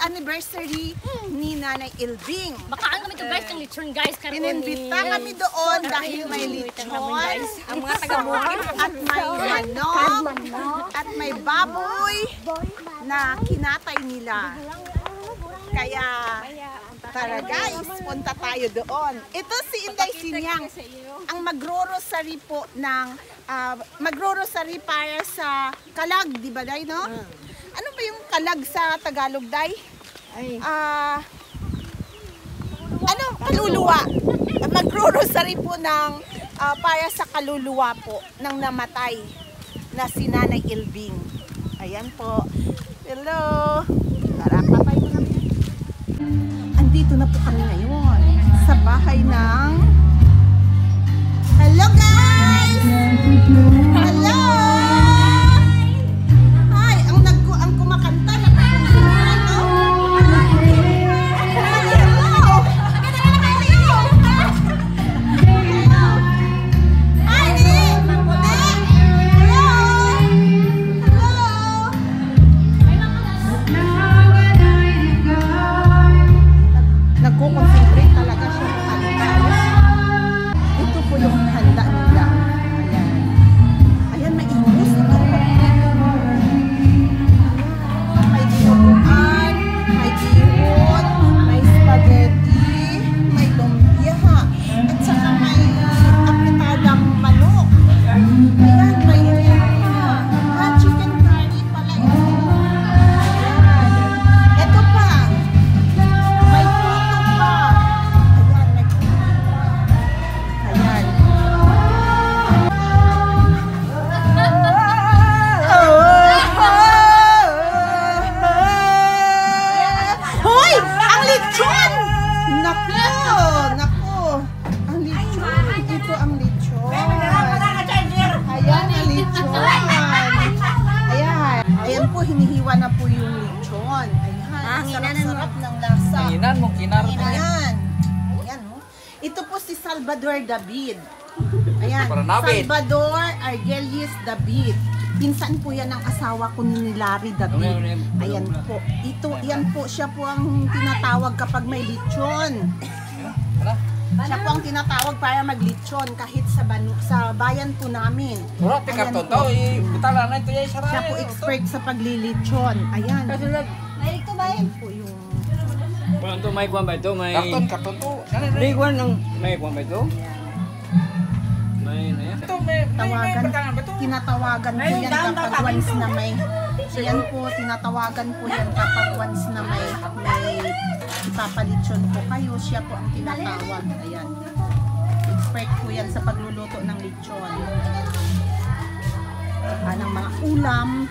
anniversary ni Nanay Ilbing. Baka kami to guys ng lechon guys. Pininbita kami doon dahil may lechon, ang mga taga-bukid at may manok, at may baboy na kinatay nila. Kaya tara guys, punta tayo doon. Ito si Inday Sinyang, ang magro-rosary po ng magro-rosary para sa kalag, di ba Day, no? Ano ba yung kalag sa Tagalog, Day? Ano? Kaluluwa. Magro-rosary po ng para sa kaluluwa po ng namatay na si Nanay Ilbing. Ayan po. Hello. Tara, papay mo namin. Andito na po kami ngayon sa bahay ng... Hello guys! Hello! Hi! Ang kumakanta na nagko-concentrate talaga siya sa handa. Ito po yung handa nila. Ayan. Ayan, may ingus. May dinuguan, may bihon, may spaghetti, may lumpia, at saka may apritadang manok. Ayan, may chicken curry pala ito. Ayan. Ito pa. May puto pa. Ayan, may puto pa. Ayan. Hoy! Ang lechon! Naku! Naku! Ang lechon. Ito ang lechon. Ayan ang lechon. Ayan. Ayan po, hinihiwa na po yung lechon. Ayan. Sarap-sarap ng lasa. Hanginan mo, kinar. Ayan. Ayan, oh. Ito po si Salvador David. Ayan. Salvador Argelius David. Pinsan po yan ng asawa ko ni Larry David. Ayan po. Yan po, siya po ang tinatawag kapag may lechon. Siya po ang tinatawag para maglechon kahit sa bayan po namin. Ayan po. Siya po expert sa paglilechon. Ayan. Ayan po yung... Walang to, may kwan ba ito? May... Karton to. May kwan ng... May kwan ba ito? May... Tinatawagan po yan kapag once na may... Yan po, tinatawagan po yan kapag once na may ipapalitsyon po kayo. Siya po ang tinatawag. Ayan. Expert po yan sa pagluluto ng lechon. Ng mga ulam.